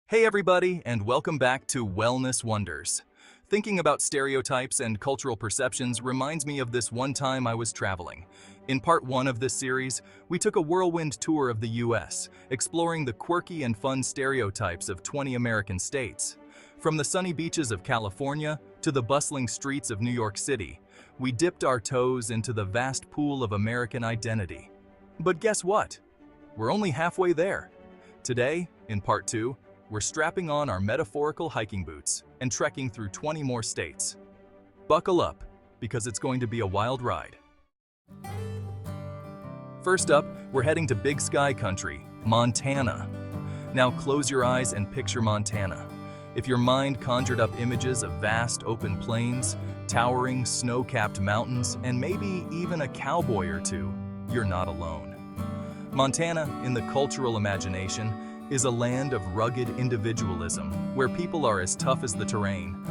Hey everybody, and welcome back to Wellness Wonders. Thinking about stereotypes and cultural perceptions reminds me of this one time I was traveling. In part 1 of this series, we took a whirlwind tour of the US, exploring the quirky and fun stereotypes of 20 American states. From the sunny beaches of California to the bustling streets of New York City, we dipped our toes into the vast pool of American identity. But guess what? We're only halfway there. Today, in part 2, we're strapping on our metaphorical hiking boots and trekking through 20 more states. Buckle up, because it's going to be a wild ride. First up, we're heading to Big Sky Country, Montana. Now close your eyes and picture Montana. If your mind conjured up images of vast open plains, towering snow-capped mountains, and maybe even a cowboy or two, you're not alone. Montana, in the cultural imagination, is a land of rugged individualism, where people are as tough as the terrain.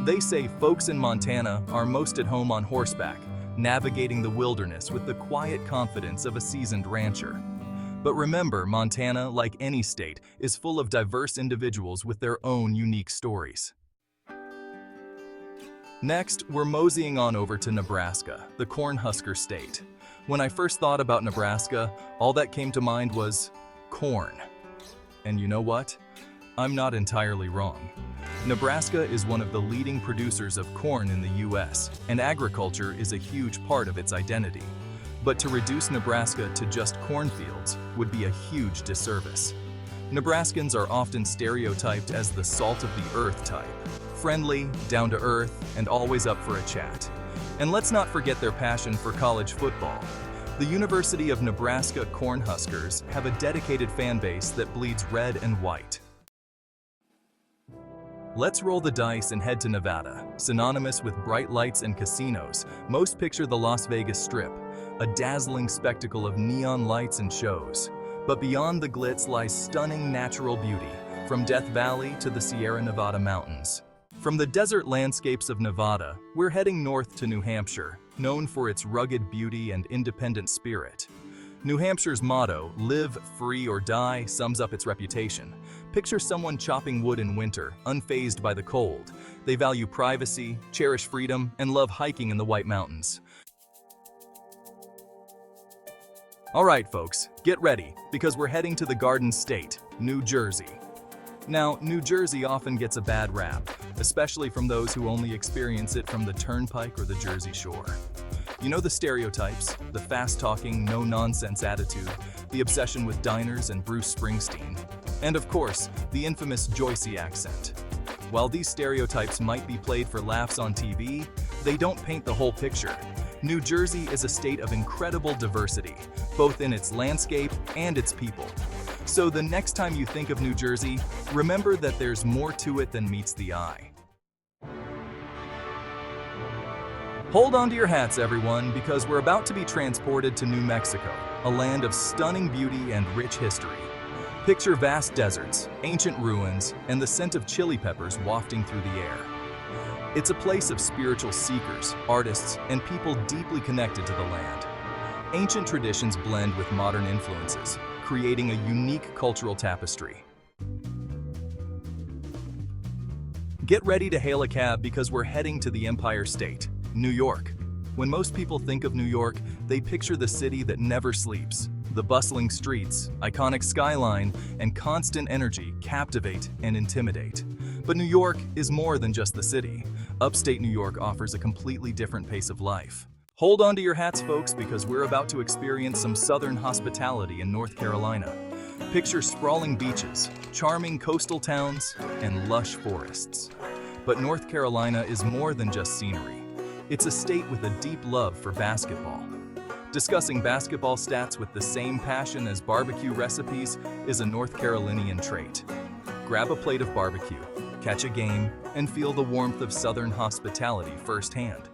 They say folks in Montana are most at home on horseback, navigating the wilderness with the quiet confidence of a seasoned rancher. But remember, Montana, like any state, is full of diverse individuals with their own unique stories. Next, we're moseying on over to Nebraska, the Cornhusker state. When I first thought about Nebraska, all that came to mind was corn. And you know what? I'm not entirely wrong. Nebraska is one of the leading producers of corn in the US, and agriculture is a huge part of its identity. But to reduce Nebraska to just cornfields would be a huge disservice. Nebraskans are often stereotyped as the salt of the earth type, friendly, down to earth, and always up for a chat. And let's not forget their passion for college football. The University of Nebraska Cornhuskers have a dedicated fan base that bleeds red and white. Let's roll the dice and head to Nevada. Synonymous with bright lights and casinos, most picture the Las Vegas Strip, a dazzling spectacle of neon lights and shows. But beyond the glitz lies stunning natural beauty, from Death Valley to the Sierra Nevada mountains. From the desert landscapes of Nevada, we're heading north to New Hampshire, known for its rugged beauty and independent spirit. New Hampshire's motto, "Live free or die," sums up its reputation. Picture someone chopping wood in winter, unfazed by the cold. They value privacy, cherish freedom, and love hiking in the White Mountains. All right, folks, get ready, because we're heading to the Garden State, New Jersey. Now, New Jersey often gets a bad rap, especially from those who only experience it from the Turnpike or the Jersey Shore. You know the stereotypes, the fast-talking, no-nonsense attitude, the obsession with diners and Bruce Springsteen, and of course, the infamous Joycey accent. While these stereotypes might be played for laughs on TV, they don't paint the whole picture. New Jersey is a state of incredible diversity, both in its landscape and its people. So the next time you think of New Jersey, remember that there's more to it than meets the eye. Hold on to your hats, everyone, because we're about to be transported to New Mexico, a land of stunning beauty and rich history. Picture vast deserts, ancient ruins, and the scent of chili peppers wafting through the air. It's a place of spiritual seekers, artists, and people deeply connected to the land. Ancient traditions blend with modern influences, creating a unique cultural tapestry. Get ready to hail a cab because we're heading to the Empire State, New York. When most people think of New York, they picture the city that never sleeps. The bustling streets, iconic skyline, and constant energy captivate and intimidate. But New York is more than just the city. Upstate New York offers a completely different pace of life. Hold on to your hats, folks, because we're about to experience some southern hospitality in North Carolina. Picture sprawling beaches, charming coastal towns, and lush forests. But North Carolina is more than just scenery. It's a state with a deep love for basketball. Discussing basketball stats with the same passion as barbecue recipes is a North Carolinian trait. Grab a plate of barbecue, catch a game, and feel the warmth of southern hospitality firsthand.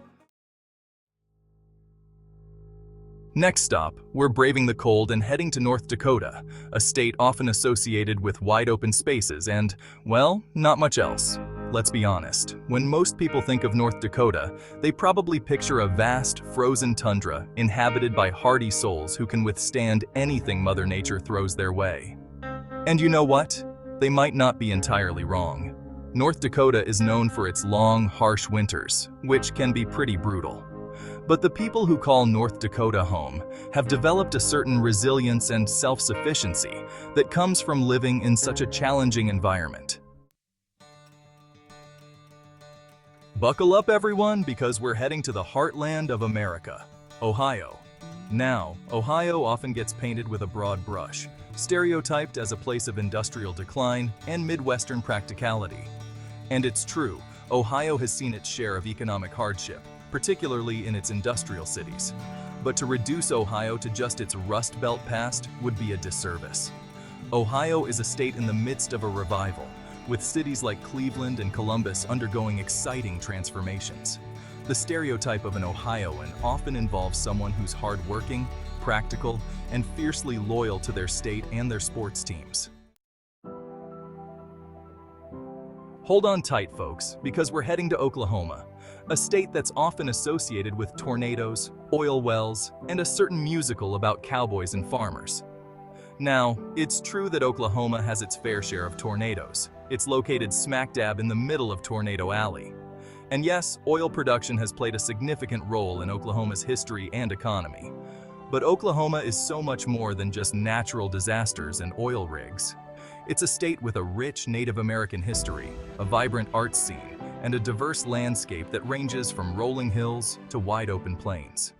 Next stop, we're braving the cold and heading to North Dakota, a state often associated with wide open spaces and, well, not much else. Let's be honest, when most people think of North Dakota, they probably picture a vast, frozen tundra inhabited by hardy souls who can withstand anything Mother Nature throws their way. And you know what? they might not be entirely wrong. North Dakota is known for its long, harsh winters, which can be pretty brutal. But the people who call North Dakota home have developed a certain resilience and self-sufficiency that comes from living in such a challenging environment. Buckle up, everyone, because we're heading to the heartland of America, Ohio. Now, Ohio often gets painted with a broad brush, stereotyped as a place of industrial decline and Midwestern practicality. And it's true, Ohio has seen its share of economic hardship, particularly in its industrial cities. But to reduce Ohio to just its Rust Belt past would be a disservice. Ohio is a state in the midst of a revival, with cities like Cleveland and Columbus undergoing exciting transformations. The stereotype of an Ohioan often involves someone who's hardworking, practical, and fiercely loyal to their state and their sports teams. Hold on tight, folks, because we're heading to Oklahoma, a state that's often associated with tornadoes, oil wells, and a certain musical about cowboys and farmers. Now, it's true that Oklahoma has its fair share of tornadoes. It's located smack dab in the middle of Tornado Alley. And yes, oil production has played a significant role in Oklahoma's history and economy. But Oklahoma is so much more than just natural disasters and oil rigs. It's a state with a rich Native American history, a vibrant arts scene, and a diverse landscape that ranges from rolling hills to wide-open plains.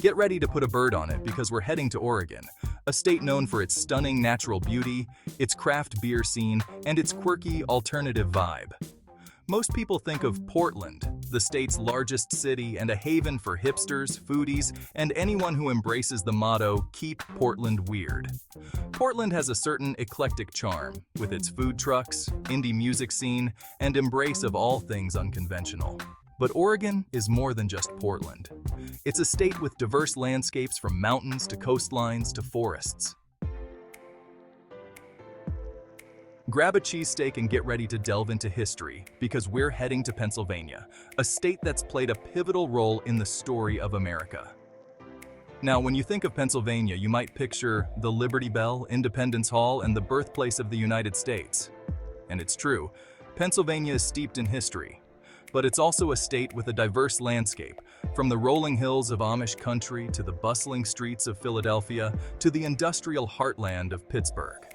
Get ready to put a bird on it because we're heading to Oregon, a state known for its stunning natural beauty, its craft beer scene, and its quirky alternative vibe. Most people think of Portland, the state's largest city and a haven for hipsters, foodies, and anyone who embraces the motto, "Keep Portland Weird." Portland has a certain eclectic charm, with its food trucks, indie music scene, and embrace of all things unconventional. But Oregon is more than just Portland. It's a state with diverse landscapes from mountains to coastlines to forests. Grab a cheesesteak and get ready to delve into history, because we're heading to Pennsylvania, a state that's played a pivotal role in the story of America. Now, when you think of Pennsylvania, you might picture the Liberty Bell, Independence Hall, and the birthplace of the United States. And it's true, Pennsylvania is steeped in history. But it's also a state with a diverse landscape, from the rolling hills of Amish country to the bustling streets of Philadelphia to the industrial heartland of Pittsburgh.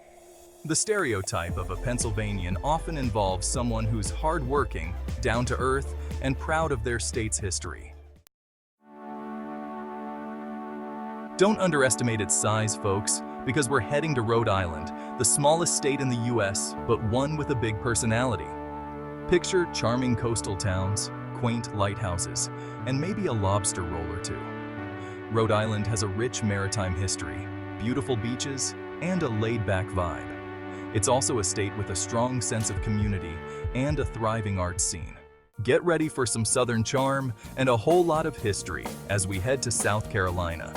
The stereotype of a Pennsylvanian often involves someone who's hardworking, down to earth, and proud of their state's history. Don't underestimate its size, folks, because we're heading to Rhode Island, the smallest state in the US, but one with a big personality. Picture charming coastal towns, quaint lighthouses, and maybe a lobster roll or two. Rhode Island has a rich maritime history, beautiful beaches, and a laid-back vibe. It's also a state with a strong sense of community and a thriving arts scene. Get ready for some Southern charm and a whole lot of history as we head to South Carolina.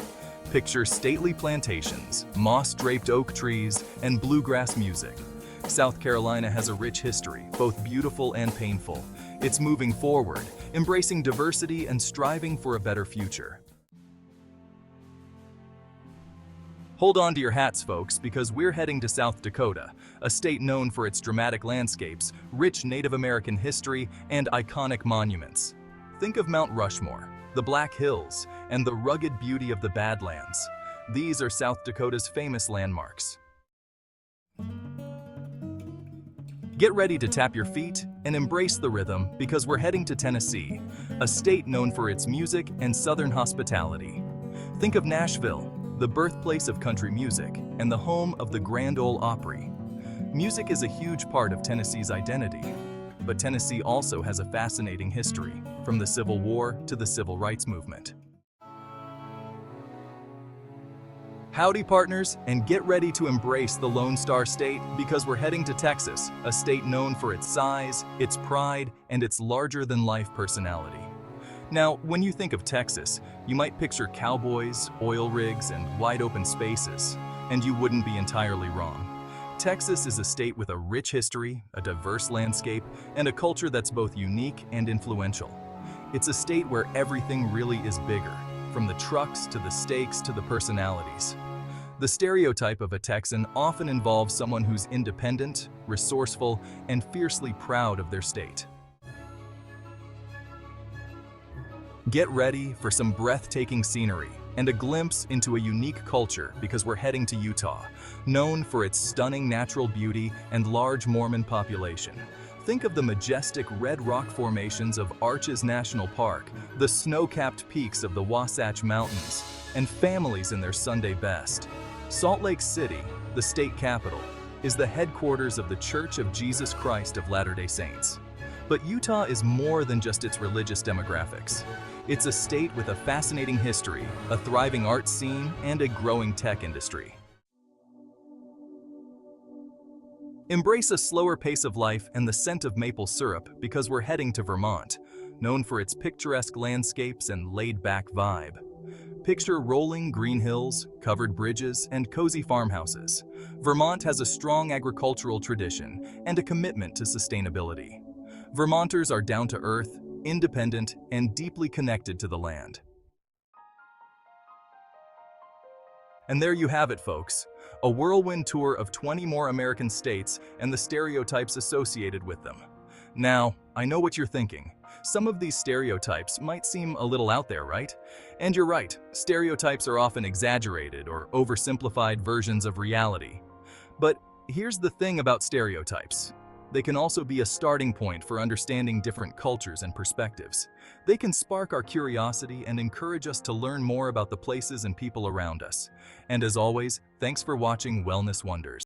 Picture stately plantations, moss-draped oak trees, and bluegrass music. South Carolina has a rich history, both beautiful and painful. It's moving forward, embracing diversity and striving for a better future. Hold on to your hats, folks, because we're heading to South Dakota, a state known for its dramatic landscapes, rich Native American history, and iconic monuments. Think of Mount Rushmore, the Black Hills, and the rugged beauty of the Badlands. These are South Dakota's famous landmarks. Get ready to tap your feet and embrace the rhythm because we're heading to Tennessee, a state known for its music and Southern hospitality. Think of Nashville, the birthplace of country music and the home of the Grand Ole Opry. Music is a huge part of Tennessee's identity, but Tennessee also has a fascinating history, from the Civil War to the Civil Rights Movement. Howdy, partners, and get ready to embrace the Lone Star State because we're heading to Texas, a state known for its size, its pride, and its larger-than-life personality. Now, when you think of Texas, you might picture cowboys, oil rigs, and wide-open spaces, and you wouldn't be entirely wrong. Texas is a state with a rich history, a diverse landscape, and a culture that's both unique and influential. It's a state where everything really is bigger, from the trucks to the steaks to the personalities. The stereotype of a Texan often involves someone who's independent, resourceful, and fiercely proud of their state. Get ready for some breathtaking scenery and a glimpse into a unique culture because we're heading to Utah, known for its stunning natural beauty and large Mormon population. Think of the majestic red rock formations of Arches National Park, the snow-capped peaks of the Wasatch Mountains, and families in their Sunday best. Salt Lake City, the state capital, is the headquarters of the Church of Jesus Christ of Latter-day Saints. But Utah is more than just its religious demographics. It's a state with a fascinating history, a thriving art scene, and a growing tech industry. Embrace a slower pace of life and the scent of maple syrup because we're heading to Vermont, known for its picturesque landscapes and laid-back vibe. Picture rolling green hills, covered bridges, and cozy farmhouses. Vermont has a strong agricultural tradition and a commitment to sustainability. Vermonters are down to earth, independent, and deeply connected to the land. And there you have it, folks. A whirlwind tour of 20 more American states and the stereotypes associated with them. Now, I know what you're thinking. Some of these stereotypes might seem a little out there, right? And you're right, stereotypes are often exaggerated or oversimplified versions of reality. But here's the thing about stereotypes. They can also be a starting point for understanding different cultures and perspectives. They can spark our curiosity and encourage us to learn more about the places and people around us. And as always, thanks for watching Wellness Wonders.